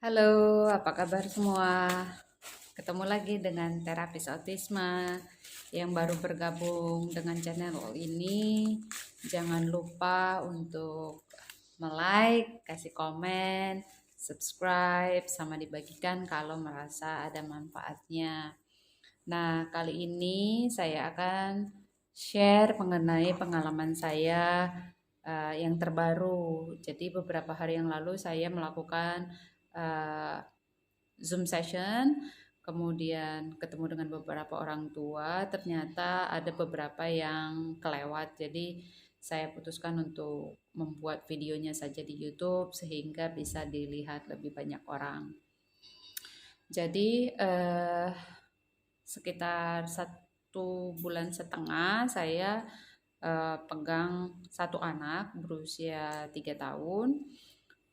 Halo, apa kabar semua? Ketemu lagi dengan terapis autisme yang baru bergabung dengan channel ini. Jangan lupa untuk like, kasih komen, subscribe, sama dibagikan kalau merasa ada manfaatnya. Nah, kali ini saya akan share mengenai pengalaman saya yang terbaru. Jadi beberapa hari yang lalu saya melakukan uh, Zoom session, kemudian ketemu dengan beberapa orang tua. Ternyata ada beberapa yang kelewat, jadi saya putuskan untuk membuat videonya saja di YouTube sehingga bisa dilihat lebih banyak orang. Jadi sekitar 1,5 bulan saya pegang satu anak berusia 3 tahun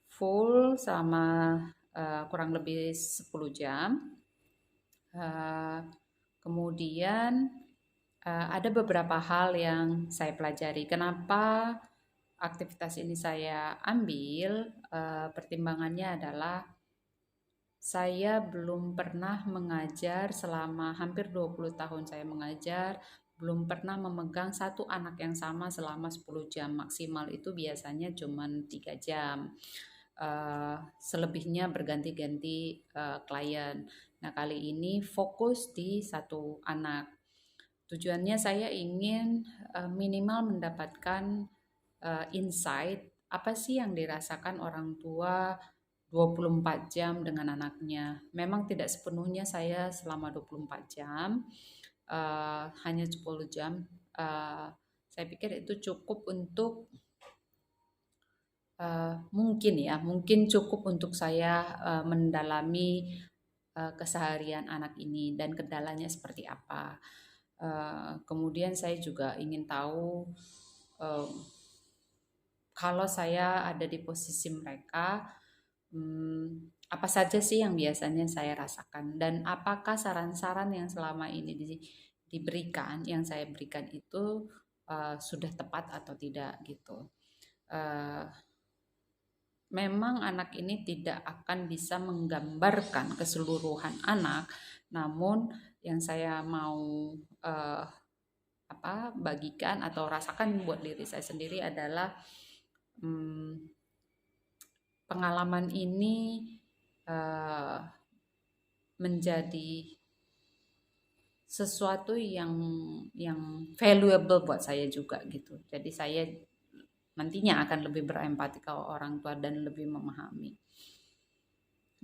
full selama kurang lebih 10 jam. Eh, Kemudian ada beberapa hal yang saya pelajari. Kenapa aktivitas ini saya ambil? Pertimbangannya adalah saya belum pernah mengajar selama hampir 20 tahun saya mengajar, belum pernah memegang satu anak yang sama selama 10 jam. Maksimal itu biasanya cuma 3 jam. Selebihnya berganti-ganti klien. Nah, kali ini fokus di satu anak. Tujuannya saya ingin minimal mendapatkan insight apa sih yang dirasakan orang tua 24 jam dengan anaknya. Memang tidak sepenuhnya saya selama 24 jam, hanya 10 jam. Saya pikir itu cukup untuk mungkin cukup untuk saya mendalami keseharian anak ini dan kendalanya seperti apa. Kemudian saya juga ingin tahu eh, kalau saya ada di posisi mereka, apa saja sih yang biasanya saya rasakan dan apakah saran-saran yang selama ini diberikan, yang saya berikan itu sudah tepat atau tidak gitu. Uh, Memang anak ini tidak akan bisa menggambarkan keseluruhan anak, namun yang saya mau uh, bagikan atau rasakan buat diri saya sendiri adalah hmm, pengalaman ini uh, menjadi sesuatu yang valuable buat saya juga gitu. Jadi saya nantinya akan lebih berempati ke orang tua dan lebih memahami.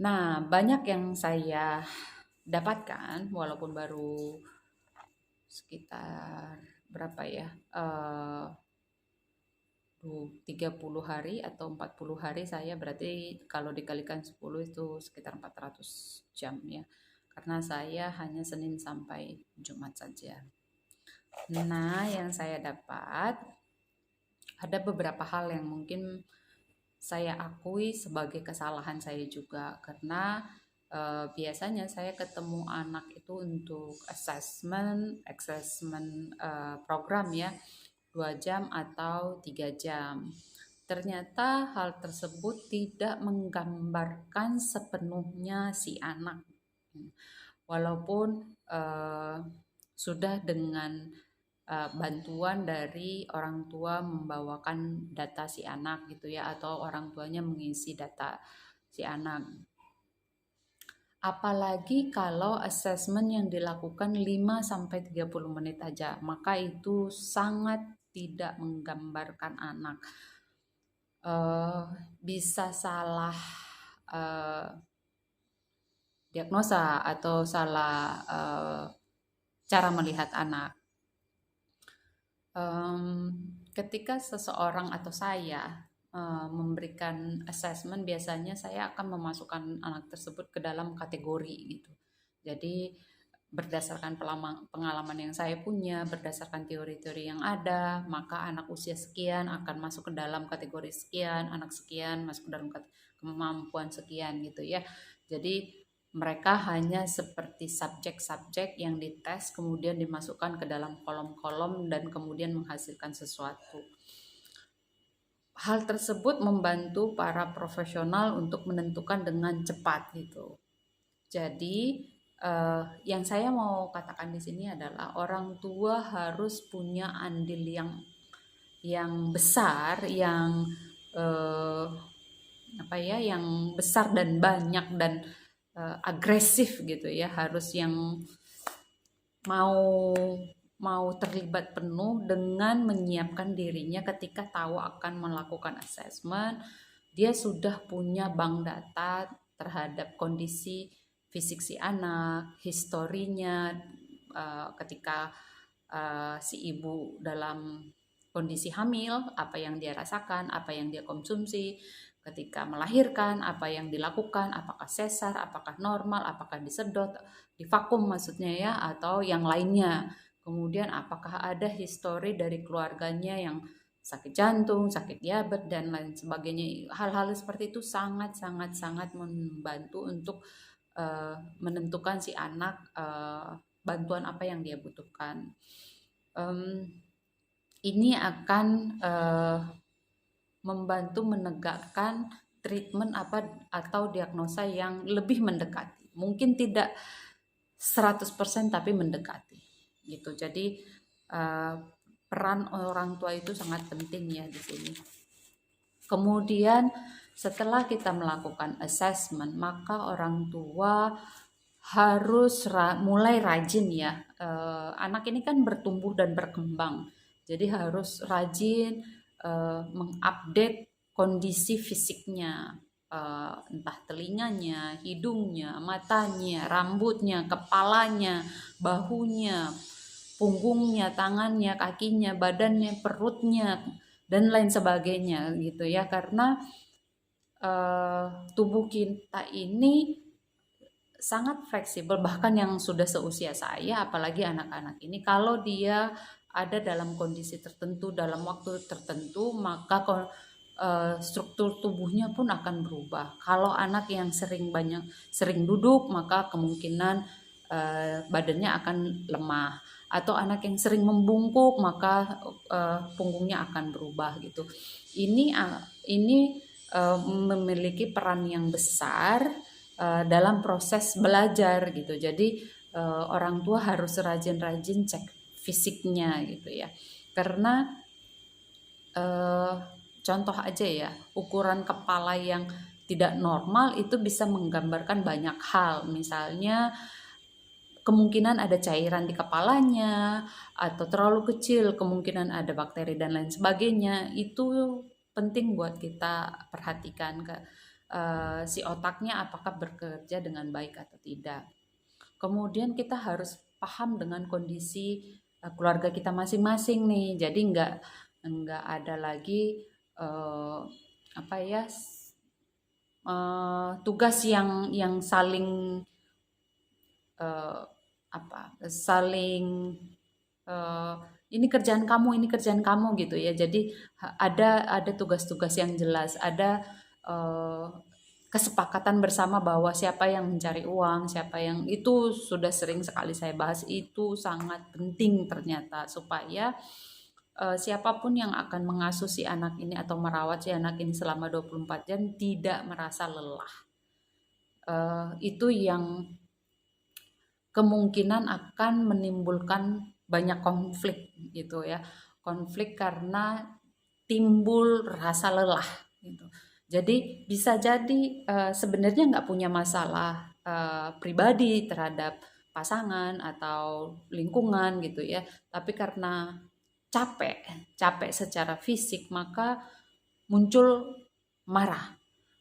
Nah, banyak yang saya dapatkan walaupun baru sekitar berapa ya? 30 hari atau 40 hari saya berarti kalau dikalikan 10 itu sekitar 400 jam ya. Karena saya hanya Senin sampai Jumat saja. Nah, yang saya dapat ada beberapa hal yang mungkin saya akui sebagai kesalahan saya juga karena biasanya saya ketemu anak itu untuk assessment program ya 2 jam atau 3 jam. Ternyata hal tersebut tidak menggambarkan sepenuhnya si anak. Walaupun sudah dengan bantuan dari orang tua membawakan data si anak gitu ya atau orang tuanya mengisi data si anak. Apalagi kalau assessment yang dilakukan 5 sampai 30 menit aja, maka itu sangat tidak menggambarkan anak. Bisa salah uh, diagnosa atau salah cara melihat anak. Ketika seseorang atau saya memberikan assessment, biasanya saya akan memasukkan anak tersebut ke dalam kategori gitu. Jadi berdasarkan pengalaman yang saya punya, berdasarkan teori-teori yang ada, maka anak usia sekian akan masuk ke dalam kategori sekian, anak sekian masuk ke dalam kemampuan sekian gitu ya. Jadi mereka hanya seperti subjek-subjek yang dites kemudian dimasukkan ke dalam kolom-kolom dan kemudian menghasilkan sesuatu. hal tersebut membantu para profesional untuk menentukan dengan cepat gitu. Jadi yang saya mau katakan di sini adalah orang tua harus punya andil yang besar, yang eh, apa ya, yang besar dan banyak dan agresif gitu ya, harus yang mau mau terlibat penuh dengan menyiapkan dirinya ketika tahu akan melakukan assessment. Dia sudah punya bank data terhadap kondisi fisik si anak, historinya ketika si ibu dalam kondisi hamil, apa yang dia rasakan, apa yang dia konsumsi, ketika melahirkan, apa yang dilakukan, apakah sesar, apakah normal, apakah disedot, divakum maksudnya ya, atau yang lainnya. Kemudian apakah ada histori dari keluarganya yang sakit jantung, sakit diabetes dan lain sebagainya. Hal-hal seperti itu sangat membantu untuk menentukan si anak bantuan apa yang dia butuhkan. Ini akan membantu menegakkan treatment apa atau diagnosa yang lebih mendekati. Mungkin tidak 100% tapi mendekati gitu. Jadi peran orang tua itu sangat penting ya di sini. Kemudian setelah kita melakukan assessment, maka orang tua harus mulai rajin ya. Anak ini kan bertumbuh dan berkembang, jadi harus rajin mengupdate kondisi fisiknya, entah telinganya, hidungnya, matanya, rambutnya, kepalanya, bahunya, punggungnya, tangannya, kakinya, badannya, perutnya, dan lain sebagainya gitu ya. Karena tubuh kita ini sangat fleksibel, bahkan yang sudah seusia saya, apalagi anak-anak ini, kalau dia ada dalam kondisi tertentu, dalam waktu tertentu, maka struktur tubuhnya pun akan berubah. Kalau anak yang sering duduk, maka kemungkinan badannya akan lemah. Atau anak yang sering membungkuk, maka punggungnya akan berubah gitu. Ini memiliki peran yang besar dalam proses belajar gitu. Jadi orang tua harus rajin-rajin cek fisiknya gitu ya. Karena contoh aja ya, ukuran kepala yang tidak normal itu bisa menggambarkan banyak hal. Misalnya kemungkinan ada cairan di kepalanya, atau terlalu kecil, kemungkinan ada bakteri dan lain sebagainya. Itu penting buat kita perhatikan si otaknya apakah bekerja dengan baik atau tidak. Kemudian kita harus paham dengan kondisi keluarga kita masing-masing nih. Jadi nggak ada lagi tugas yang saling ini kerjaan kamu gitu ya. Jadi ada tugas-tugas yang jelas, ada kesepakatan bersama bahwa siapa yang mencari uang, siapa yang, itu sudah sering sekali saya bahas, itu sangat penting ternyata supaya siapapun yang akan mengasuh si anak ini atau merawat si anak ini selama 24 jam tidak merasa lelah. Itu yang kemungkinan akan menimbulkan banyak konflik gitu ya. Konflik karena timbul rasa lelah gitu. Jadi bisa jadi sebenarnya nggak punya masalah pribadi terhadap pasangan atau lingkungan gitu ya. Tapi karena capek secara fisik, maka muncul marah.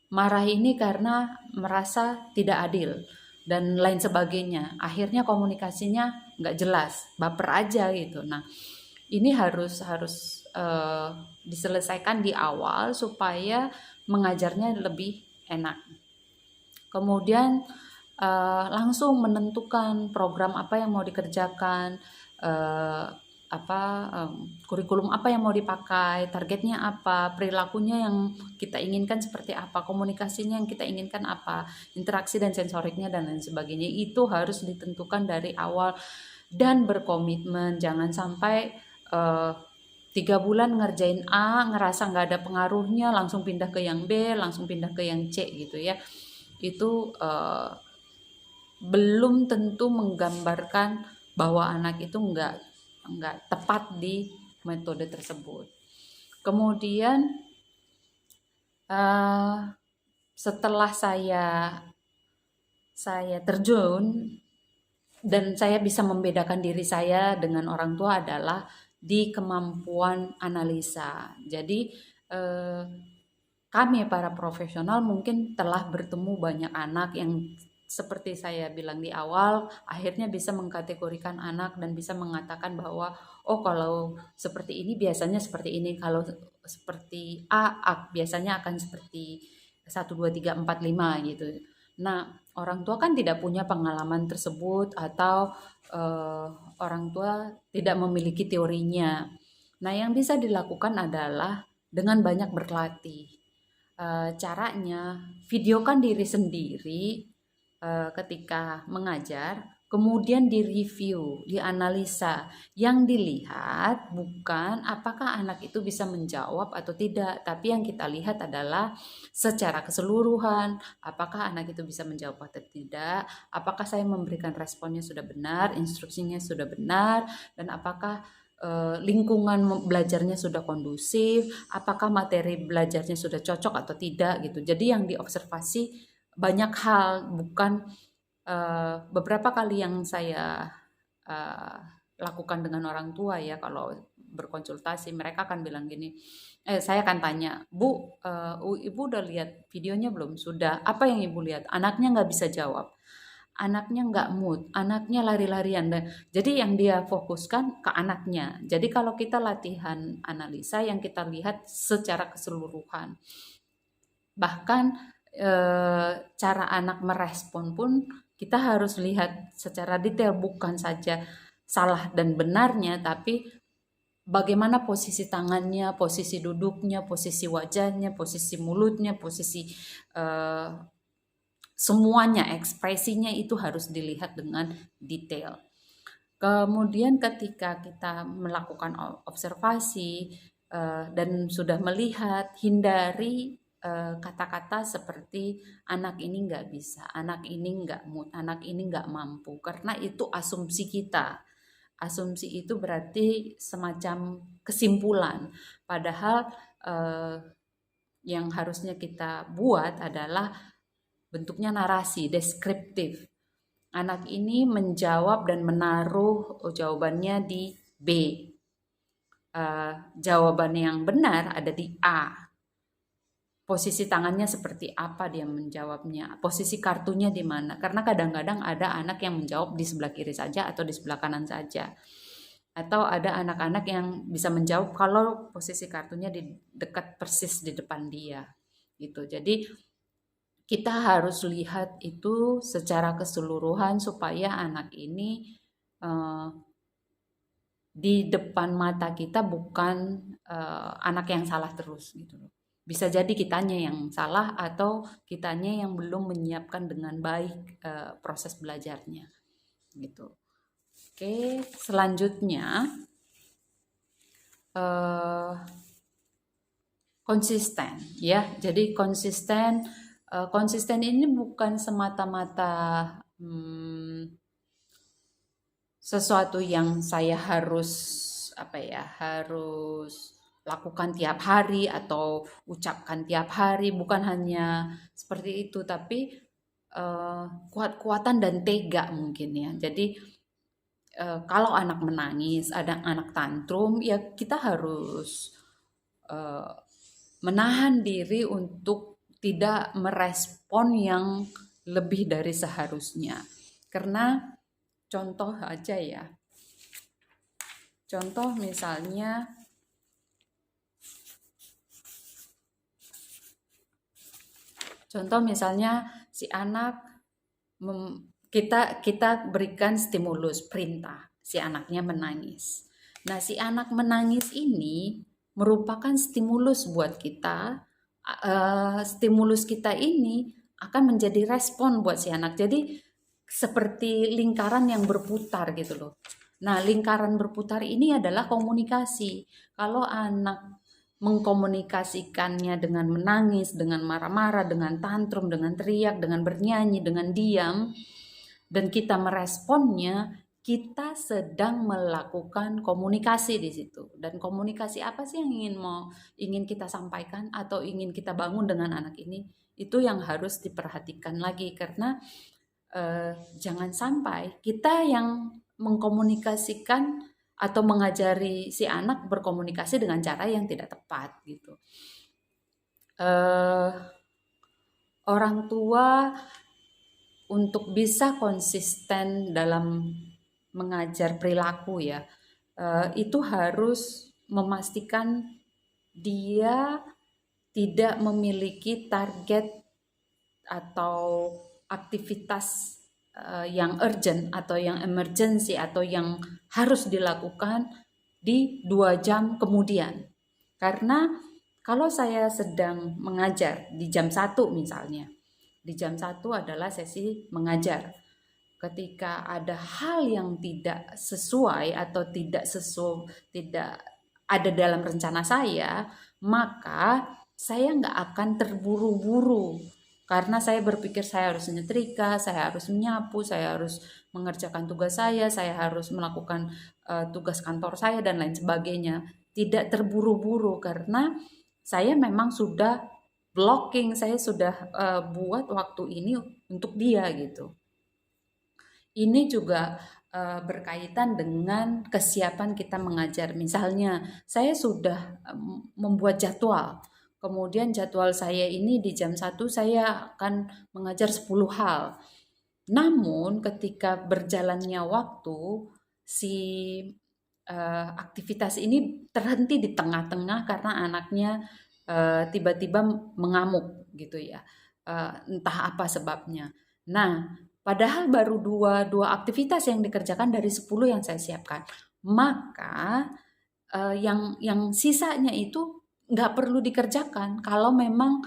Marah ini karena merasa tidak adil dan lain sebagainya. Akhirnya komunikasinya nggak jelas, baper aja gitu. Nah, ini harus diselesaikan di awal supaya mengajarnya lebih enak. Kemudian langsung menentukan program apa yang mau dikerjakan, kurikulum apa yang mau dipakai, targetnya apa, perilakunya yang kita inginkan seperti apa, komunikasinya yang kita inginkan apa, interaksi dan sensoriknya dan lain sebagainya. Itu harus ditentukan dari awal dan berkomitmen. Jangan sampai 3 bulan ngerjain A, ngerasa nggak ada pengaruhnya, langsung pindah ke yang B, langsung pindah ke yang C gitu ya. Itu belum tentu menggambarkan bahwa anak itu nggak tepat di metode tersebut. Kemudian setelah saya terjun dan saya bisa membedakan diri saya dengan orang tua adalah di kemampuan analisa. Jadi kami para profesional mungkin telah bertemu banyak anak yang seperti saya bilang di awal, akhirnya bisa mengkategorikan anak dan bisa mengatakan bahwa oh kalau seperti ini biasanya seperti ini, kalau seperti A biasanya akan seperti 1, 2, 3, 4, 5 gitu. Nah, orang tua kan tidak punya pengalaman tersebut atau orang tua tidak memiliki teorinya. Nah, yang bisa dilakukan adalah dengan banyak berlatih. Caranya videokan diri sendiri ketika mengajar, kemudian direview, dianalisa. Yang dilihat bukan apakah anak itu bisa menjawab atau tidak, tapi yang kita lihat adalah secara keseluruhan, apakah anak itu bisa menjawab atau tidak, apakah saya memberikan responnya sudah benar, instruksinya sudah benar, dan apakah lingkungan belajarnya sudah kondusif, apakah materi belajarnya sudah cocok atau tidak gitu. Jadi yang diobservasi banyak hal, bukan beberapa kali yang saya lakukan dengan orang tua ya, kalau berkonsultasi mereka akan bilang gini, saya akan tanya, Bu, Ibu udah lihat videonya belum? Sudah. Apa yang Ibu lihat? Anaknya nggak bisa jawab, anaknya nggak mood, anaknya lari-larian. Jadi yang dia fokuskan ke anaknya. Jadi kalau kita latihan analisa, yang kita lihat secara keseluruhan. Bahkan cara anak merespon pun kita harus lihat secara detail, bukan saja salah dan benarnya, tapi bagaimana posisi tangannya, posisi duduknya, posisi wajahnya, posisi mulutnya, posisi semuanya, ekspresinya itu harus dilihat dengan detail. Kemudian ketika kita melakukan observasi dan sudah melihat, hindari kata-kata seperti anak ini nggak bisa, anak ini nggak mood, anak ini nggak mampu, karena itu asumsi kita. Asumsi itu berarti semacam kesimpulan, padahal yang harusnya kita buat adalah bentuknya narasi, deskriptif. Anak ini menjawab dan menaruh jawabannya di B. Jawaban yang benar ada di A. Posisi tangannya seperti apa dia menjawabnya, posisi kartunya di mana. Karena kadang-kadang ada anak yang menjawab di sebelah kiri saja atau di sebelah kanan saja. Atau ada anak-anak yang bisa menjawab kalau posisi kartunya di dekat persis di depan dia. Gitu. Jadi kita harus lihat itu secara keseluruhan supaya anak ini di depan mata kita bukan anak yang salah terus gitu loh. Bisa jadi kitanya yang salah atau kitanya yang belum menyiapkan dengan baik proses belajarnya gitu. Oke, selanjutnya konsisten ya. Jadi konsisten ini bukan semata-mata sesuatu yang saya harus harus lakukan tiap hari atau ucapkan tiap hari, bukan hanya seperti itu, tapi kuat-kuatan dan tega mungkin ya. Jadi kalau anak menangis, ada anak tantrum, ya kita harus menahan diri untuk tidak merespon yang lebih dari seharusnya. Karena contoh aja ya. Contoh misalnya si anak kita berikan stimulus, perintah, si anaknya menangis. Nah, si anak menangis ini merupakan stimulus buat kita. Stimulus kita ini akan menjadi respon buat si anak. Jadi seperti lingkaran yang berputar gitu loh. Nah, lingkaran berputar ini adalah komunikasi. Kalau anak mengkomunikasikannya dengan menangis, dengan marah-marah, dengan tantrum, dengan teriak, dengan bernyanyi, dengan diam, dan kita meresponnya, kita sedang melakukan komunikasi di situ. Dan komunikasi apa sih yang ingin kita sampaikan atau ingin kita bangun dengan anak ini? Itu yang harus diperhatikan lagi, karena jangan sampai kita yang mengkomunikasikan atau mengajari si anak berkomunikasi dengan cara yang tidak tepat gitu. Eh, Orang tua untuk bisa konsisten dalam mengajar perilaku ya, itu harus memastikan dia tidak memiliki target atau aktivitas yang urgent atau yang emergency atau yang harus dilakukan di 2 jam kemudian. Karena kalau saya sedang mengajar di jam 1 misalnya, di jam 1 adalah sesi mengajar. Ketika ada hal yang tidak sesuai atau tidak ada dalam rencana saya, maka saya nggak akan terburu-buru karena saya berpikir saya harus nyetrika, saya harus menyapu, saya harus mengerjakan tugas saya harus melakukan tugas kantor saya dan lain sebagainya. Tidak terburu-buru karena saya memang sudah blocking, saya sudah buat waktu ini untuk dia gitu. Ini juga berkaitan dengan kesiapan kita mengajar. Misalnya, saya sudah membuat jadwal. Kemudian jadwal saya ini di jam 1 saya akan mengajar 10 hal. Namun ketika berjalannya waktu, si aktivitas ini terhenti di tengah-tengah karena anaknya tiba-tiba mengamuk gitu ya. Entah apa sebabnya. Nah, padahal baru dua aktivitas yang dikerjakan dari 10 yang saya siapkan. Maka yang sisanya itu nggak perlu dikerjakan kalau memang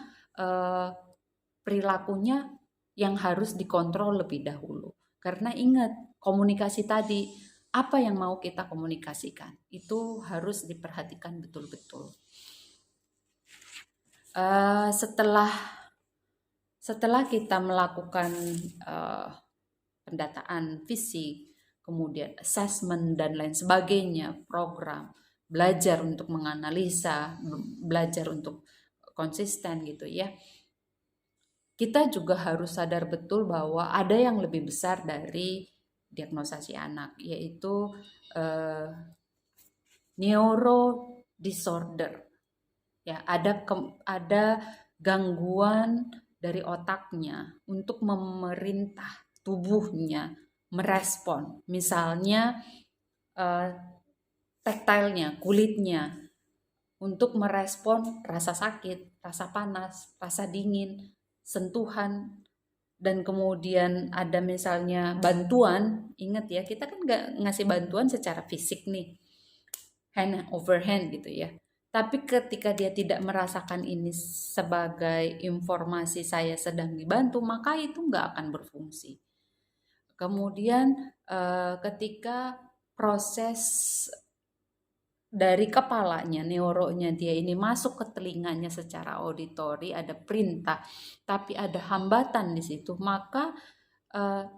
perilakunya yang harus dikontrol lebih dahulu. Karena ingat, komunikasi tadi, apa yang mau kita komunikasikan, itu harus diperhatikan betul-betul. Setelah kita melakukan pendataan fisik, kemudian assessment dan lain sebagainya, program, belajar untuk menganalisa, belajar untuk konsisten gitu ya. Kita juga harus sadar betul bahwa ada yang lebih besar dari diagnosa si anak, yaitu neuro disorder. Ya, ada gangguan dari otaknya untuk memerintah tubuhnya merespon. Misalnya taktilnya, kulitnya untuk merespon rasa sakit, rasa panas, rasa dingin, sentuhan, dan kemudian ada misalnya bantuan. Ingat ya, kita kan nggak ngasih bantuan secara fisik nih, hand over hand gitu ya. Tapi ketika dia tidak merasakan ini sebagai informasi saya sedang dibantu, maka itu nggak akan berfungsi. Kemudian ketika proses dari kepalanya, neuronya dia ini masuk ke telinganya secara auditori, ada perintah, tapi ada hambatan di situ, maka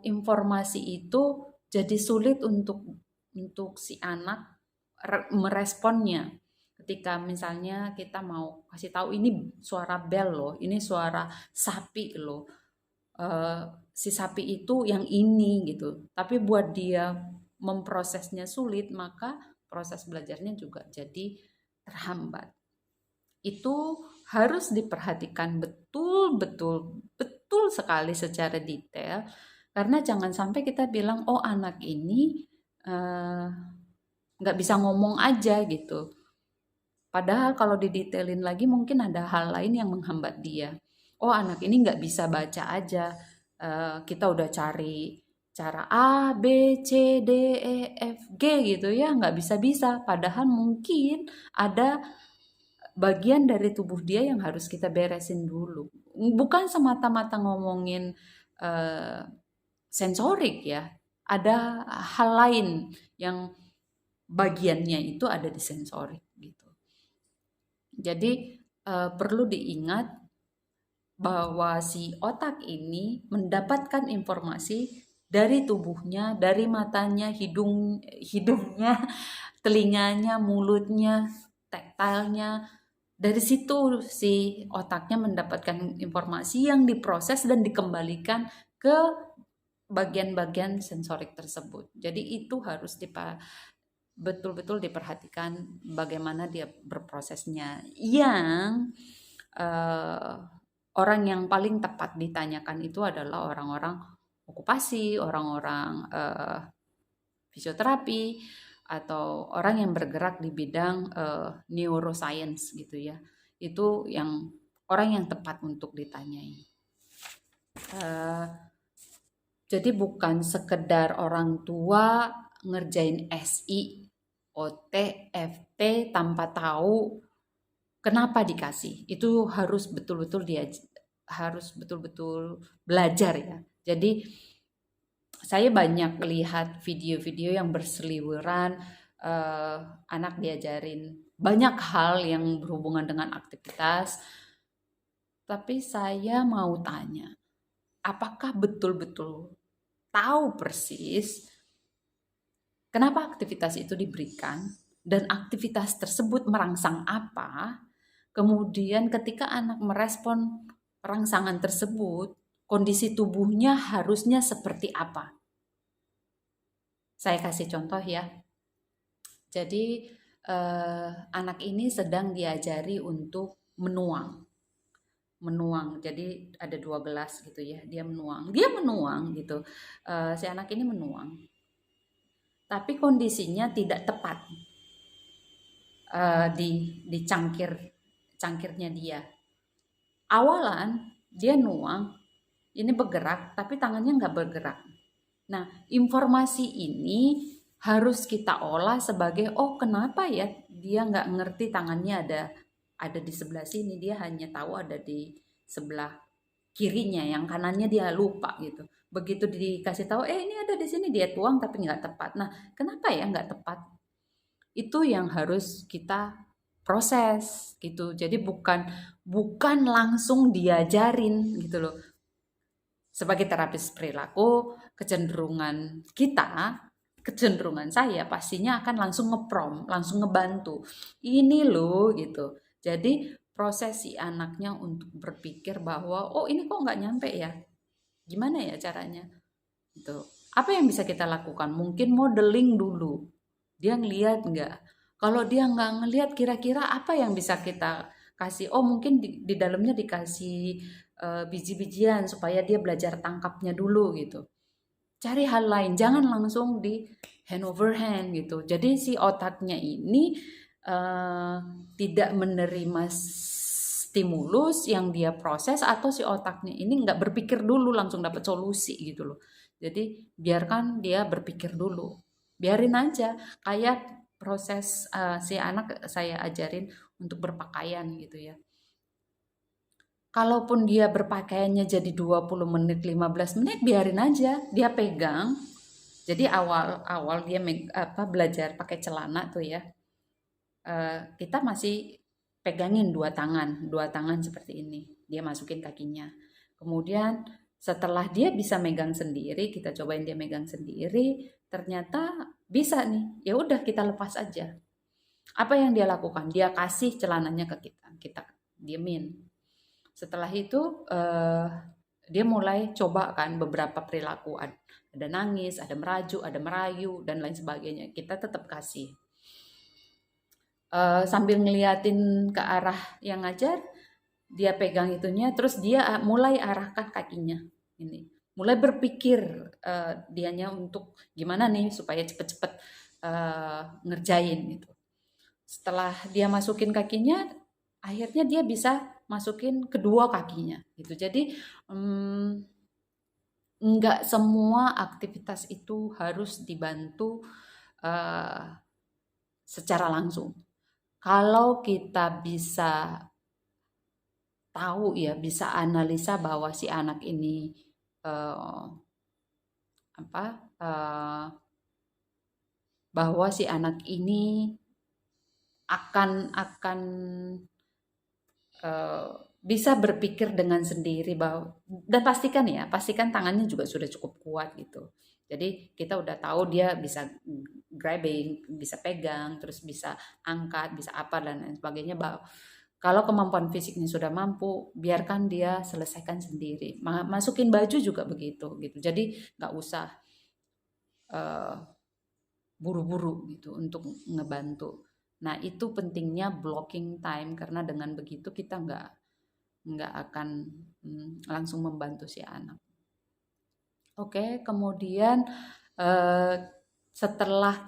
informasi itu jadi sulit untuk si anak meresponnya. Ketika misalnya kita mau kasih tahu ini suara bel loh, ini suara sapi loh, si sapi itu yang ini gitu. Tapi buat dia memprosesnya sulit, maka proses belajarnya juga jadi terhambat. Itu harus diperhatikan betul sekali secara detail, karena jangan sampai kita bilang oh anak ini nggak bisa ngomong aja gitu. Padahal kalau didetailin lagi mungkin ada hal lain yang menghambat dia. Oh anak ini nggak bisa baca aja. Kita udah cari cara A, B, C, D, E, F, G gitu ya, nggak bisa-bisa. Padahal mungkin ada bagian dari tubuh dia yang harus kita beresin dulu. Bukan semata-mata ngomongin sensorik ya. ada hal lain yang bagiannya itu ada di sensorik gitu. Jadi perlu diingat bahwa si otak ini mendapatkan informasi dari tubuhnya, dari matanya, hidungnya, telinganya, mulutnya, taktilnya. Dari situ si otaknya mendapatkan informasi yang diproses dan dikembalikan ke bagian-bagian sensorik tersebut. Jadi itu harus betul-betul diperhatikan bagaimana dia berprosesnya. Yang orang yang paling tepat ditanyakan itu adalah orang-orang okupasi, orang-orang fisioterapi, atau orang yang bergerak di bidang neuroscience gitu ya. Itu yang orang yang tepat untuk ditanyai. Jadi bukan sekedar orang tua ngerjain SI, OT, FT tanpa tahu kenapa dikasih. Itu harus betul-betul harus betul-betul belajar ya. Jadi saya banyak lihat video-video yang berseliweran, anak diajarin banyak hal yang berhubungan dengan aktivitas. Tapi saya mau tanya, apakah betul-betul tahu persis kenapa aktivitas itu diberikan dan aktivitas tersebut merangsang apa? Kemudian ketika anak merespon rangsangan tersebut, kondisi tubuhnya harusnya seperti apa? Saya kasih contoh ya. Jadi anak ini sedang diajari untuk menuang. Jadi ada 2 gelas gitu ya, dia menuang gitu. Si anak ini menuang. Tapi kondisinya tidak tepat di cangkirnya dia. Awalan dia nuang, ini bergerak, tapi tangannya nggak bergerak. Nah, informasi ini harus kita olah sebagai, oh kenapa ya dia nggak ngerti tangannya ada di sebelah sini, dia hanya tahu ada di sebelah kirinya, yang kanannya dia lupa gitu. Begitu dikasih tahu, ini ada di sini, dia tuang tapi nggak tepat. Nah, kenapa ya nggak tepat? Itu yang harus kita proses gitu. Jadi bukan langsung diajarin gitu loh. Sebagai terapis perilaku, kecenderungan saya pastinya akan langsung langsung ngebantu. Ini loh gitu. Jadi proses si anaknya untuk berpikir bahwa oh ini kok nggak nyampe ya, gimana ya caranya gitu. Apa yang bisa kita lakukan? Mungkin modeling dulu, dia ngeliat nggak. Kalau dia nggak ngeliat, kira-kira apa yang bisa kita kasih? Oh mungkin di dalamnya dikasih biji-bijian supaya dia belajar tangkapnya dulu gitu. Cari hal lain, jangan langsung di hand over hand gitu. Jadi si otaknya ini tidak menerima stimulus yang dia proses, atau si otaknya ini nggak berpikir dulu langsung dapat solusi gitu loh. Jadi biarkan dia berpikir dulu, biarin aja kayak proses si anak saya ajarin untuk berpakaian gitu ya. Kalaupun dia berpakaiannya jadi 20 menit, 15 menit, biarin aja, dia pegang. Jadi awal dia belajar pakai celana tuh ya, kita masih pegangin dua tangan seperti ini, dia masukin kakinya. Kemudian setelah dia bisa megang sendiri, kita cobain dia megang sendiri, ternyata bisa nih, ya udah kita lepas aja. Apa yang dia lakukan? Dia kasih celananya ke kita diemin. Setelah itu dia mulai coba kan beberapa perilaku, ada nangis, ada merajuk, ada merayu dan lain sebagainya. Kita tetap kasih sambil ngeliatin ke arah yang ngajar, dia pegang itunya, terus dia mulai arahkan kakinya ini, mulai berpikir dianya untuk gimana nih supaya cepet-cepet ngerjain gitu. Setelah dia masukin kakinya, akhirnya dia bisa masukin kedua kakinya gitu. Jadi enggak semua aktivitas itu harus dibantu secara langsung. Kalau kita bisa tahu ya, bisa analisa bahwa si anak ini apa bahwa si anak ini akan bisa berpikir dengan sendiri bahwa, dan pastikan tangannya juga sudah cukup kuat gitu. Jadi kita udah tahu dia bisa grabbing, bisa pegang, terus bisa angkat, bisa apa dan lain sebagainya. Kalau kemampuan fisiknya sudah mampu, biarkan dia selesaikan sendiri. Masukin baju juga begitu gitu. Jadi nggak usah uh, buru-buru gitu untuk ngebantu. Nah itu pentingnya blocking time, karena dengan begitu kita nggak akan langsung membantu si anak. Oke, kemudian setelah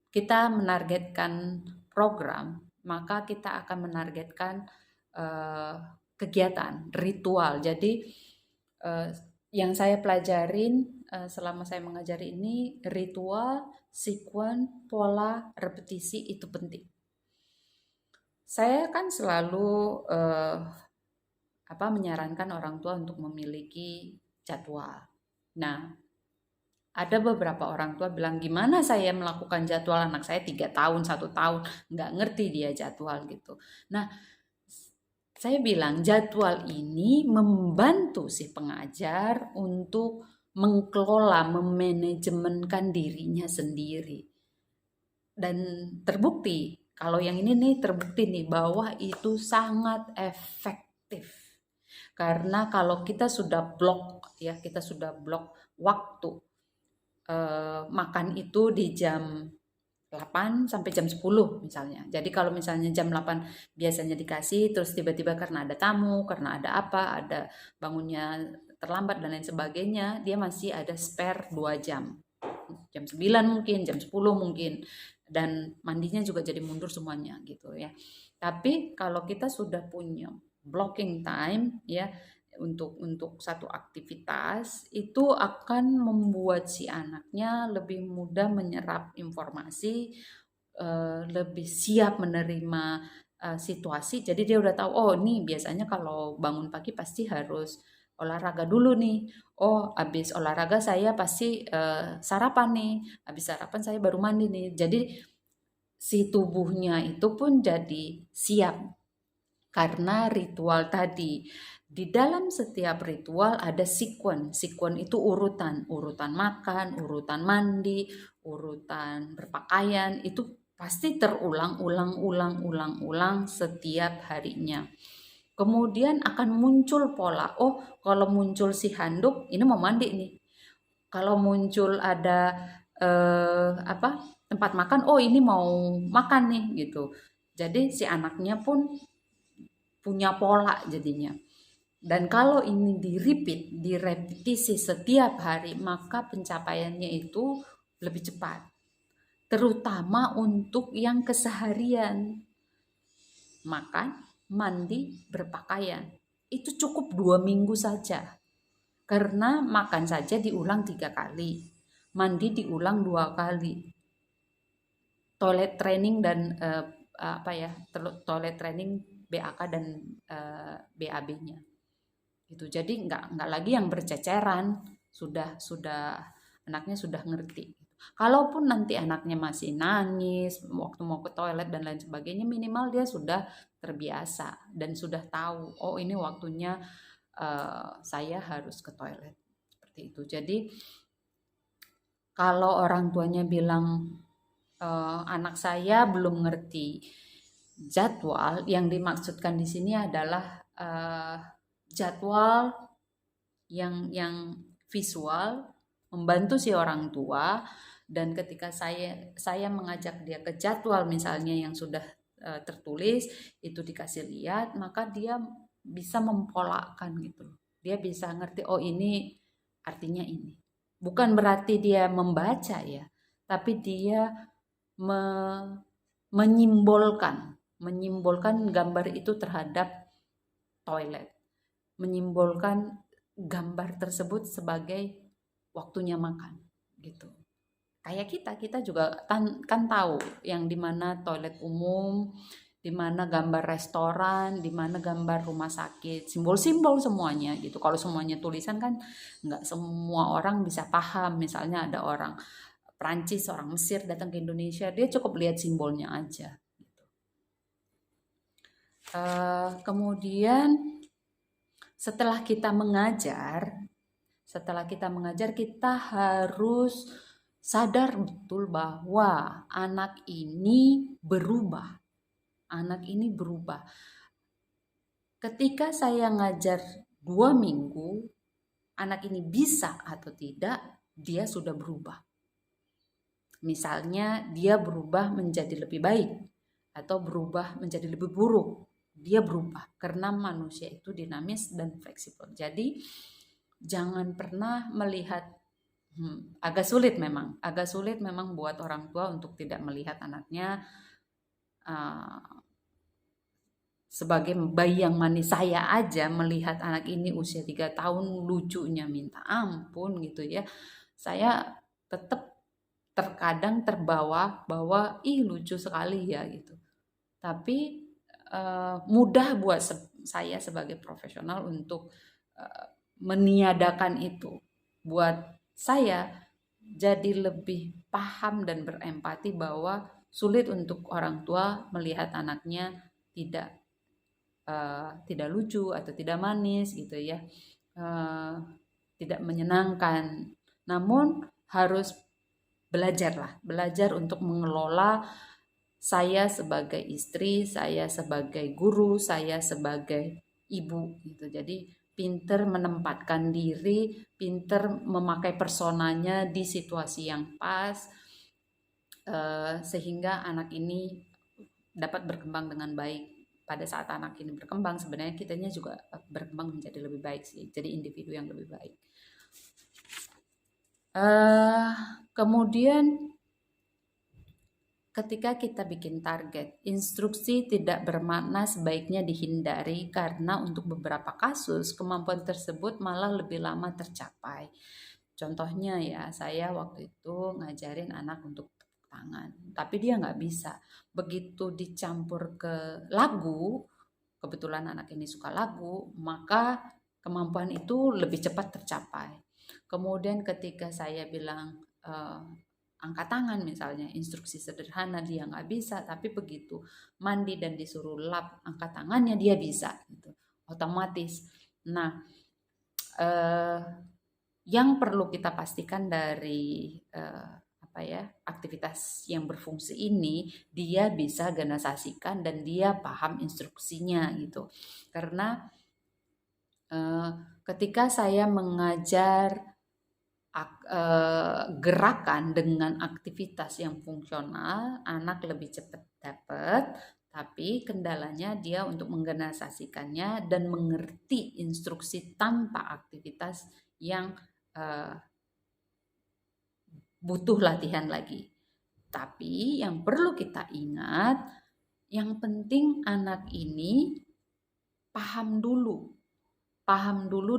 kita menargetkan program, maka kita akan menargetkan kegiatan, ritual. Jadi yang saya pelajarin selama saya mengajari ini, ritual, sekuen, pola, repetisi itu penting. Saya kan selalu menyarankan orang tua untuk memiliki jadwal. Nah, ada beberapa orang tua bilang, gimana saya melakukan jadwal, anak saya 3 tahun, 1 tahun, nggak ngerti dia jadwal gitu. Nah, saya bilang jadwal ini membantu si pengajar untuk mengelola, memanajemenkan dirinya sendiri. Dan terbukti, kalau yang ini nih terbukti nih bahwa itu sangat efektif. Karena kalau kita sudah blok waktu makan itu di jam 8 sampai jam 10 misalnya. Jadi kalau misalnya jam 8 biasanya dikasih, terus tiba-tiba karena ada tamu, karena ada bangunnya terlambat dan lain sebagainya, dia masih ada spare 2 jam. Jam 9 mungkin, jam 10 mungkin. Dan mandinya juga jadi mundur semuanya gitu ya. Tapi kalau kita sudah punya blocking time ya, untuk satu aktivitas, itu akan membuat si anaknya lebih mudah menyerap informasi, lebih siap menerima situasi. Jadi dia udah tahu, oh nih biasanya kalau bangun pagi pasti harus olahraga dulu nih. Oh, habis olahraga saya pasti sarapan nih. Habis sarapan saya baru mandi nih. Jadi si tubuhnya itu pun jadi siap karena ritual tadi. Di dalam setiap ritual ada sekuen. Sekuen itu urutan makan, urutan mandi, urutan berpakaian, itu pasti terulang-ulang setiap harinya. Kemudian akan muncul pola. Oh, kalau muncul si handuk, ini mau mandi nih. Kalau muncul ada tempat makan, oh ini mau makan nih gitu. Jadi si anaknya pun punya pola jadinya. Dan kalau ini direpetisi setiap hari, maka pencapaiannya itu lebih cepat. Terutama untuk yang keseharian. Makan, mandi, berpakaian. Itu cukup 2 minggu saja. Karena makan saja diulang 3 kali. Mandi diulang 2 kali. Toilet training dan toilet training BAK dan BAB-nya. Gitu. Jadi nggak lagi yang berceceran, sudah anaknya sudah ngerti. Kalaupun nanti anaknya masih nangis waktu mau ke toilet dan lain sebagainya, minimal dia sudah terbiasa dan sudah tahu, oh ini waktunya saya harus ke toilet, seperti itu. Jadi kalau orang tuanya bilang anak saya belum ngerti jadwal, yang dimaksudkan di sini adalah jadwal yang visual membantu si orang tua. Dan ketika saya mengajak dia ke jadwal misalnya yang sudah tertulis, itu dikasih lihat, maka dia bisa mempolakan gitu. Dia bisa ngerti, oh ini artinya ini. Bukan berarti dia membaca ya, tapi dia menyimbolkan gambar itu terhadap toilet, menyimbolkan gambar tersebut sebagai waktunya makan gitu. Kayak kita juga kan tahu yang dimana toilet umum di mana gambar restoran, di mana gambar rumah sakit, simbol-simbol semuanya gitu. Kalau semuanya tulisan kan nggak semua orang bisa paham. Misalnya ada orang Prancis, orang Mesir datang ke Indonesia, dia cukup lihat simbolnya aja. Kemudian setelah kita mengajar, kita harus sadar betul bahwa anak ini berubah. Ketika saya ngajar 2 minggu, anak ini bisa atau tidak, dia sudah berubah. Misalnya dia berubah menjadi lebih baik atau berubah menjadi lebih buruk. Dia berubah karena manusia itu dinamis dan fleksibel. Jadi jangan pernah melihat agak sulit memang buat orang tua untuk tidak melihat anaknya sebagai bayi yang manis. Saya aja melihat anak ini usia 3 tahun lucunya minta ampun gitu ya. Saya tetap terkadang terbawa bahwa lucu sekali ya gitu. Tapi mudah buat saya sebagai profesional untuk meniadakan itu. Buat saya jadi lebih paham dan berempati bahwa sulit untuk orang tua melihat anaknya tidak lucu atau tidak manis gitu ya, tidak menyenangkan. Namun harus belajar untuk mengelola saya sebagai istri, saya sebagai guru, saya sebagai ibu gitu. Jadi pinter menempatkan diri, pinter memakai personanya di situasi yang pas, sehingga anak ini dapat berkembang dengan baik. Pada saat anak ini berkembang, sebenarnya kitanya juga berkembang menjadi lebih baik sih, jadi individu yang lebih baik. Kemudian ketika kita bikin target, instruksi tidak bermakna sebaiknya dihindari karena untuk beberapa kasus kemampuan tersebut malah lebih lama tercapai. Contohnya ya, saya waktu itu ngajarin anak untuk tepuk tangan, tapi dia nggak bisa. Begitu dicampur ke lagu, kebetulan anak ini suka lagu, maka kemampuan itu lebih cepat tercapai. Kemudian ketika saya bilang angkat tangan misalnya, instruksi sederhana dia nggak bisa, tapi begitu mandi dan disuruh lap angkat tangannya dia bisa gitu, otomatis. Nah, yang perlu kita pastikan dari aktivitas yang berfungsi ini, dia bisa organisasikan dan dia paham instruksinya gitu. Karena ketika saya mengajar gerakan dengan aktivitas yang fungsional, anak lebih cepat dapat, tapi kendalanya dia untuk mengorganisasikannya dan mengerti instruksi tanpa aktivitas yang butuh latihan lagi. Tapi yang perlu kita ingat, yang penting anak ini paham dulu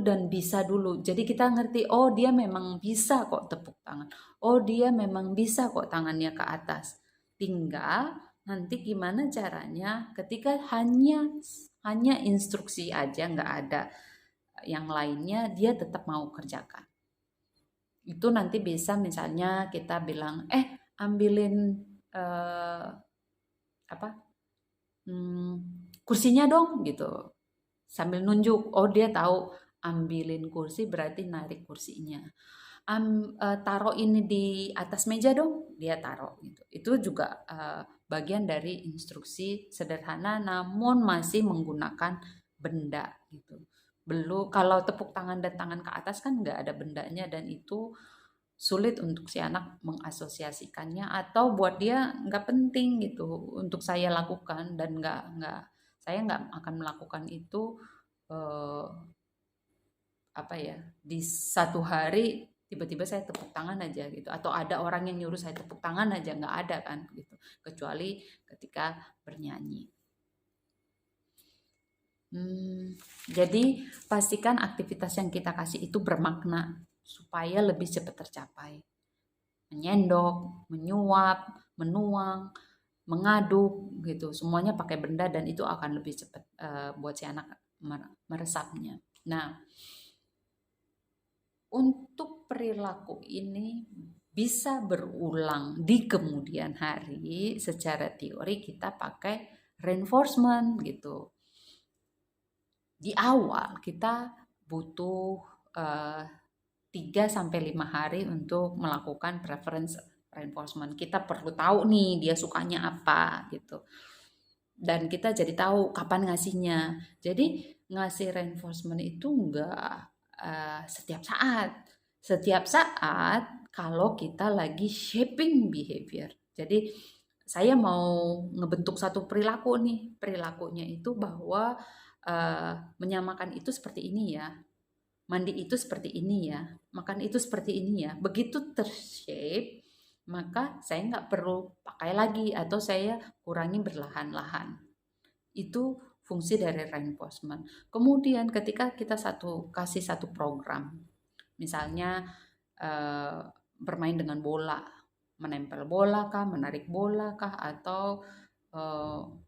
dan bisa dulu. Jadi kita ngerti, oh dia memang bisa kok tepuk tangan, oh dia memang bisa kok tangannya ke atas. Tinggal nanti gimana caranya ketika hanya instruksi aja, nggak ada yang lainnya, dia tetap mau kerjakan. Itu nanti bisa misalnya kita bilang, ambilin kursinya dong gitu, sambil nunjuk. Oh dia tahu ambilin kursi berarti narik kursinya. Taruh ini di atas meja dong, dia taruh gitu. Itu juga bagian dari instruksi sederhana namun masih menggunakan benda gitu. Belum, kalau tepuk tangan dan tangan ke atas kan nggak ada bendanya dan itu sulit untuk si anak mengasosiasikannya, atau buat dia nggak penting gitu untuk saya lakukan, dan saya nggak akan melakukan itu di satu hari tiba-tiba saya tepuk tangan aja gitu, atau ada orang yang nyuruh saya tepuk tangan aja, nggak ada kan gitu, kecuali ketika bernyanyi. Jadi pastikan aktivitas yang kita kasih itu bermakna supaya lebih cepat tercapai. Menyendok, menyuap, menuang, mengaduk gitu, semuanya pakai benda dan itu akan lebih cepat buat si anak meresapnya. Nah, untuk perilaku ini bisa berulang di kemudian hari, secara teori kita pakai reinforcement gitu. Di awal kita butuh 3-5 hari untuk melakukan preference reinforcement. Kita perlu tahu nih dia sukanya apa gitu. Dan kita jadi tahu kapan ngasihnya. Jadi ngasih reinforcement itu enggak setiap saat. Setiap saat kalau kita lagi shaping behavior. Jadi saya mau ngebentuk satu perilaku nih. Perilakunya itu bahwa menyamakan itu seperti ini ya. Mandi itu seperti ini ya. Makan itu seperti ini ya. Begitu tershape, maka saya nggak perlu pakai lagi atau saya kurangi berlahan-lahan. Itu fungsi dari reinforcement. Kemudian ketika kita kasih satu program, misalnya bermain dengan bola, menempel bola kah, menarik bola kah, atau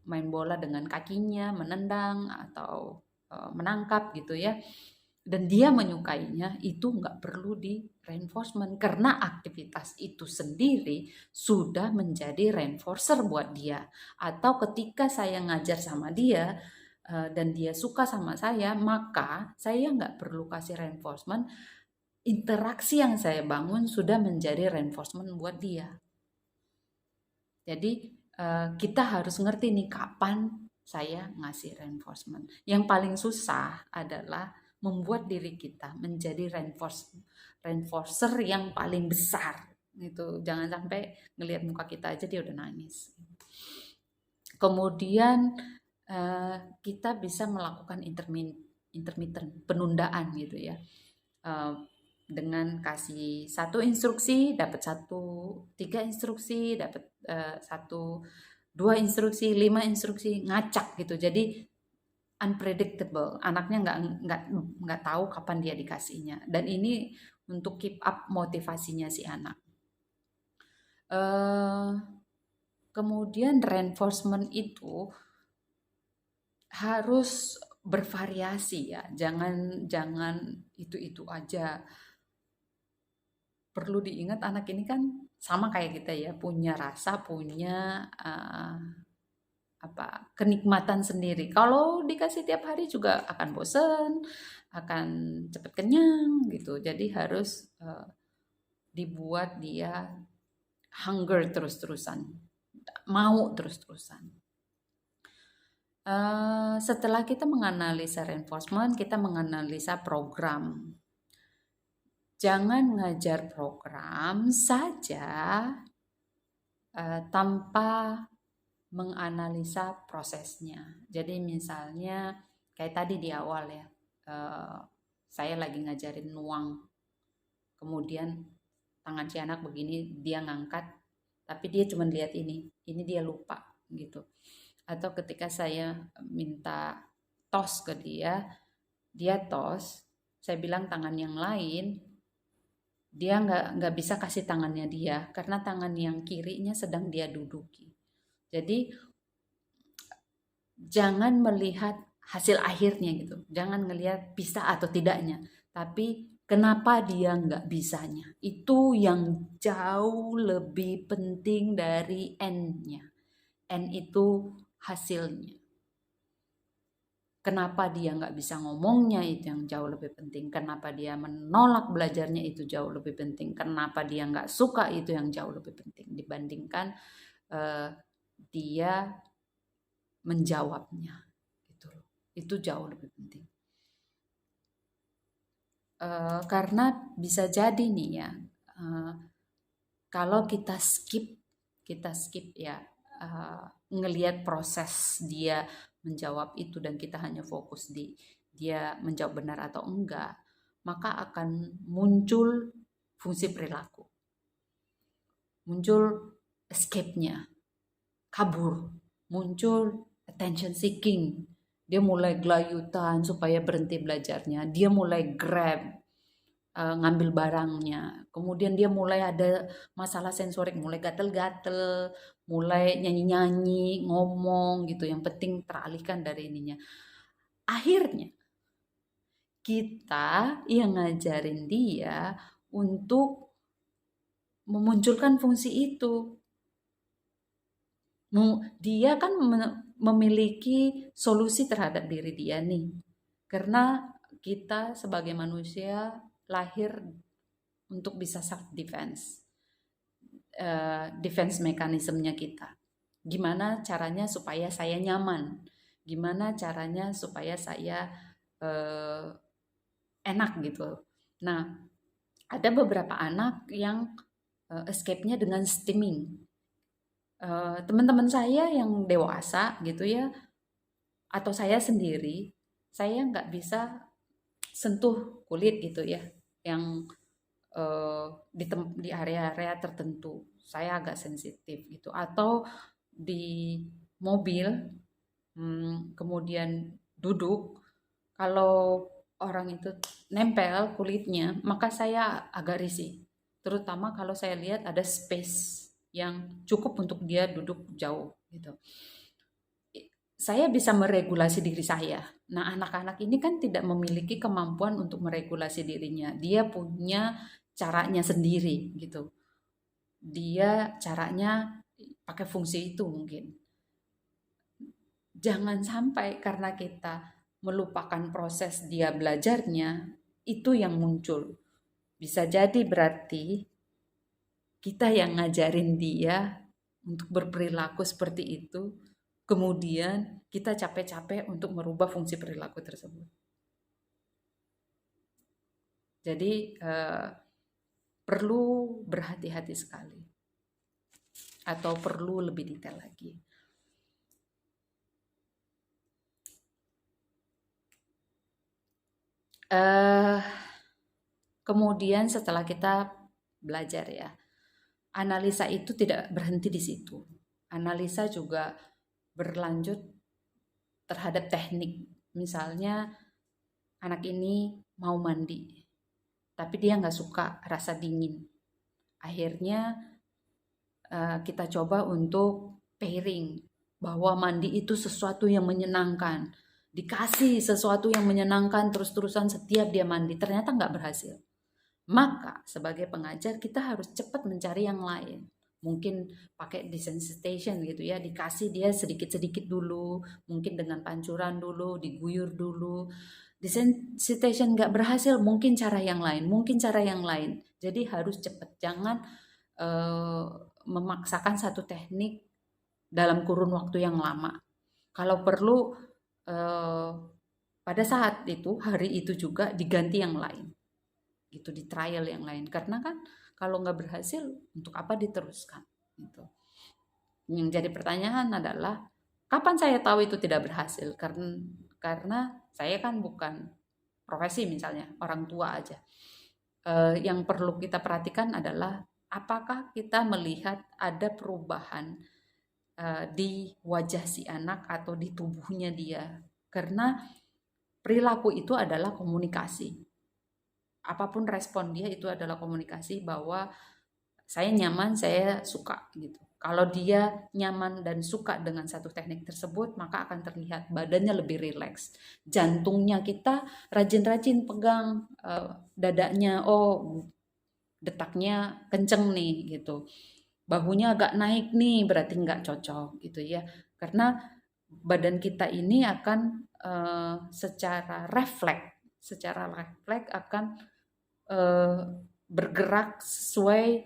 main bola dengan kakinya, menendang atau menangkap gitu ya. Dan dia menyukainya, itu nggak perlu di reinforcement karena aktivitas itu sendiri sudah menjadi reinforcer buat dia. Atau ketika saya ngajar sama dia dan dia suka sama saya, maka saya nggak perlu kasih reinforcement. Interaksi yang saya bangun sudah menjadi reinforcement buat dia. Jadi kita harus ngerti nih kapan saya ngasih reinforcement. Yang paling susah adalah membuat diri kita menjadi reinforcer yang paling besar gitu. Jangan sampai ngelihat muka kita aja dia udah nangis. Kemudian kita bisa melakukan intermittent, penundaan gitu ya, dengan kasih satu instruksi dapat 3 instruksi dapat 2 instruksi, 5 instruksi, ngacak gitu. Jadi unpredictable, anaknya nggak tahu kapan dia dikasihnya, dan ini untuk keep up motivasinya si anak. Kemudian reinforcement itu harus bervariasi ya, jangan itu aja. Perlu diingat anak ini kan sama kayak kita ya, punya rasa, punya kenikmatan sendiri. Kalau dikasih tiap hari juga akan bosen, akan cepet kenyang gitu. Jadi harus dibuat dia hunger terus-terusan, mau terus-terusan. Setelah kita menganalisa reinforcement, kita menganalisa program. Jangan ngajar program saja tanpa menganalisa prosesnya. Jadi misalnya kayak tadi di awal ya, saya lagi ngajarin nuang, kemudian tangan si anak begini, dia ngangkat, tapi dia cuma lihat ini dia lupa gitu. Atau ketika saya minta tos ke dia tos, saya bilang tangan yang lain, dia nggak bisa kasih tangannya dia karena tangan yang kirinya sedang dia duduki. Jadi jangan melihat hasil akhirnya gitu, jangan ngelihat bisa atau tidaknya, tapi kenapa dia nggak bisanya. Itu yang jauh lebih penting dari N-nya. N itu hasilnya. Kenapa dia nggak bisa ngomongnya, itu yang jauh lebih penting. Kenapa dia menolak belajarnya, itu jauh lebih penting. Kenapa dia nggak suka, itu yang jauh lebih penting dibandingkan dia menjawabnya. Gitu. Itu jauh lebih penting. Karena bisa jadi nih ya, kalau kita skip ya, ngelihat proses dia menjawab itu dan kita hanya fokus di dia menjawab benar atau enggak, maka akan muncul fungsi perilaku, muncul escape-nya, kabur, muncul attention seeking, dia mulai gelayutan supaya berhenti belajarnya, dia mulai grab ngambil barangnya. Kemudian dia mulai ada masalah sensorik, mulai gatel-gatel, mulai nyanyi-nyanyi, ngomong gitu. Yang penting teralihkan dari ininya. Akhirnya kita yang ngajarin dia untuk memunculkan fungsi itu. Dia kan memiliki solusi terhadap diri dia nih. Karena kita sebagai manusia lahir untuk bisa self defense. Defense mekanismenya kita. Gimana caranya supaya saya nyaman? Gimana caranya supaya saya enak gitu. Nah, ada beberapa anak yang escape-nya dengan stimming. Teman-teman saya yang dewasa gitu ya, atau saya sendiri, saya nggak bisa sentuh kulit gitu ya, yang di area-area tertentu. Saya agak sensitif gitu. Atau di mobil, kemudian duduk, kalau orang itu nempel kulitnya, maka saya agak risih. Terutama kalau saya lihat ada space yang cukup untuk dia duduk jauh gitu. Saya bisa meregulasi diri saya. Nah, anak-anak ini kan tidak memiliki kemampuan untuk meregulasi dirinya. Dia punya caranya sendiri gitu. Dia caranya pakai fungsi itu mungkin. Jangan sampai karena kita melupakan proses dia belajarnya, itu yang muncul. Bisa jadi berarti kita yang ngajarin dia untuk berperilaku seperti itu, kemudian kita capek-capek untuk merubah fungsi perilaku tersebut. Jadi perlu berhati-hati sekali, atau perlu lebih detail lagi. Kemudian setelah kita belajar ya, analisa itu tidak berhenti di situ. Analisa juga berlanjut terhadap teknik. Misalnya anak ini mau mandi, tapi dia nggak suka rasa dingin. Akhirnya kita coba untuk pairing, bahwa mandi itu sesuatu yang menyenangkan. Dikasih sesuatu yang menyenangkan terus-terusan setiap dia mandi, ternyata nggak berhasil. Maka sebagai pengajar kita harus cepat mencari yang lain. Mungkin pakai desensitization gitu ya, dikasih dia sedikit-sedikit dulu, mungkin dengan pancuran dulu, diguyur dulu. Desensitization nggak berhasil, mungkin cara yang lain, mungkin cara yang lain. Jadi harus cepat, jangan memaksakan satu teknik dalam kurun waktu yang lama. Kalau perlu pada saat itu, hari itu juga diganti yang lain. Gitu, di trial yang lain, karena kan kalau nggak berhasil untuk apa diteruskan gitu. Yang jadi pertanyaan adalah kapan saya tahu itu tidak berhasil, karena saya kan bukan profesi, misalnya orang tua aja. Yang perlu kita perhatikan adalah apakah kita melihat ada perubahan di wajah si anak atau di tubuhnya dia, karena perilaku itu adalah komunikasi. Apapun respon dia itu adalah komunikasi bahwa saya nyaman, saya suka gitu. Kalau dia nyaman dan suka dengan satu teknik tersebut, maka akan terlihat badannya lebih rileks. Jantungnya kita rajin-rajin pegang dadanya, oh detaknya kenceng nih gitu. Bahunya agak naik nih, berarti nggak cocok gitu ya. Karena badan kita ini akan secara refleks akan bergerak sesuai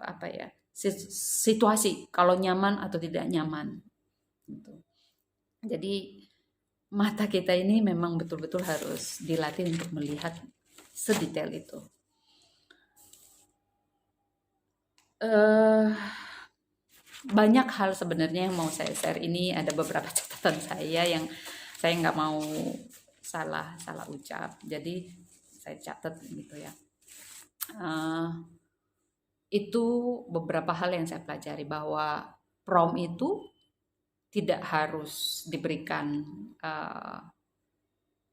apa ya, situasi, kalau nyaman atau tidak nyaman gitu. Jadi mata kita ini memang betul-betul harus dilatih untuk melihat sedetail itu. Banyak hal sebenarnya yang mau saya share. Ini ada beberapa catatan saya yang saya nggak mau salah ucap, jadi saya catat gitu ya. Itu beberapa hal yang saya pelajari, bahwa prompt itu tidak harus diberikan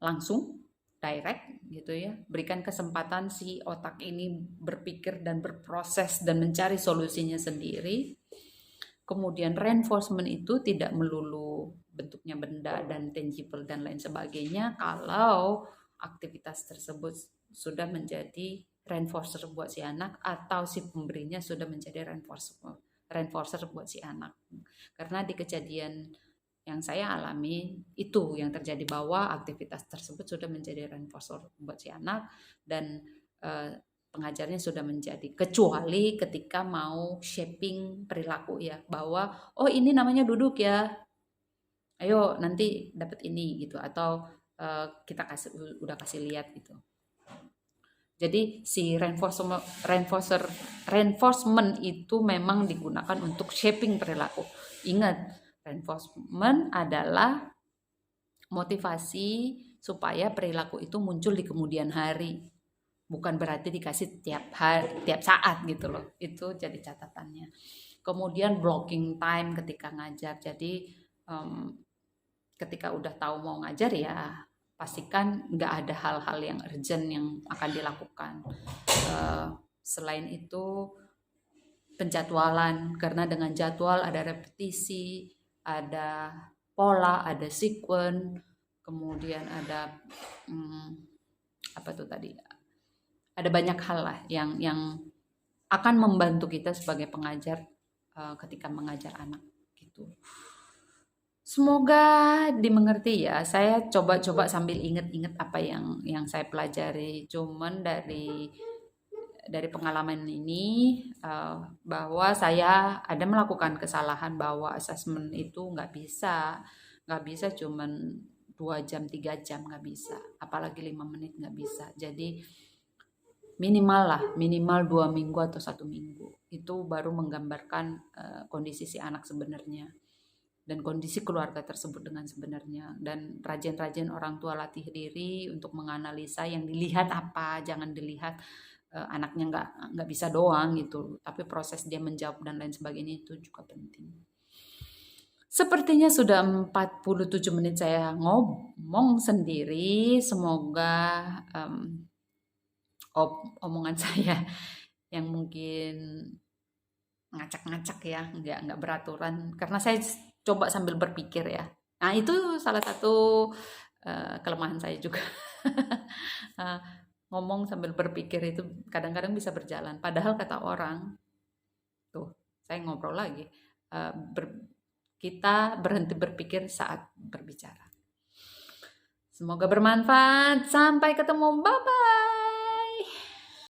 langsung, direct gitu ya. Berikan kesempatan si otak ini berpikir dan berproses dan mencari solusinya sendiri. Kemudian reinforcement itu tidak melulu bentuknya benda dan tangible dan lain sebagainya kalau aktivitas tersebut sudah menjadi reinforcer buat si anak atau si pemberinya sudah menjadi reinforcer buat si anak. Karena di kejadian yang saya alami itu yang terjadi, bahwa aktivitas tersebut sudah menjadi reinforcer buat si anak dan pengajarnya sudah menjadi, kecuali ketika mau shaping perilaku ya, bahwa oh ini namanya duduk ya, ayo nanti dapat ini gitu, atau kita udah kasih lihat gitu. Jadi si reinforcement itu memang digunakan untuk shaping perilaku. Ingat, reinforcement adalah motivasi supaya perilaku itu muncul di kemudian hari. Bukan berarti dikasih tiap hari, tiap saat gitu loh. Itu jadi catatannya. Kemudian blocking time ketika ngajar. Jadi ketika udah tahu mau ngajar ya pastikan nggak ada hal-hal yang urgent yang akan dilakukan. Selain itu penjadwalan, karena dengan jadwal ada repetisi, ada pola, ada sequence, kemudian ada apa tuh tadi? Ada banyak hal lah yang akan membantu kita sebagai pengajar ketika mengajar anak gitu. Semoga dimengerti ya. Saya coba-coba sambil inget-inget apa yang saya pelajari. Cuman dari pengalaman ini bahwa saya ada melakukan kesalahan, bahwa asesmen itu nggak bisa cuman 2 jam 3 jam, nggak bisa, apalagi 5 menit nggak bisa. Jadi minimal 2 minggu atau 1 minggu itu baru menggambarkan kondisi si anak sebenarnya dan kondisi keluarga tersebut dengan sebenarnya. Dan rajin-rajin orang tua latih diri untuk menganalisa yang dilihat apa, jangan dilihat anaknya nggak bisa doang gitu, tapi proses dia menjawab dan lain sebagainya itu juga penting. Sepertinya sudah 47 menit saya ngomong sendiri. Semoga omongan saya yang mungkin ngacak-ngacak ya, nggak beraturan, karena saya coba sambil berpikir ya. Nah itu salah satu kelemahan saya juga. Ngomong sambil berpikir itu kadang-kadang bisa berjalan. Padahal kata orang, tuh saya ngobrol lagi, kita berhenti berpikir saat berbicara. Semoga bermanfaat. Sampai ketemu. Bye-bye.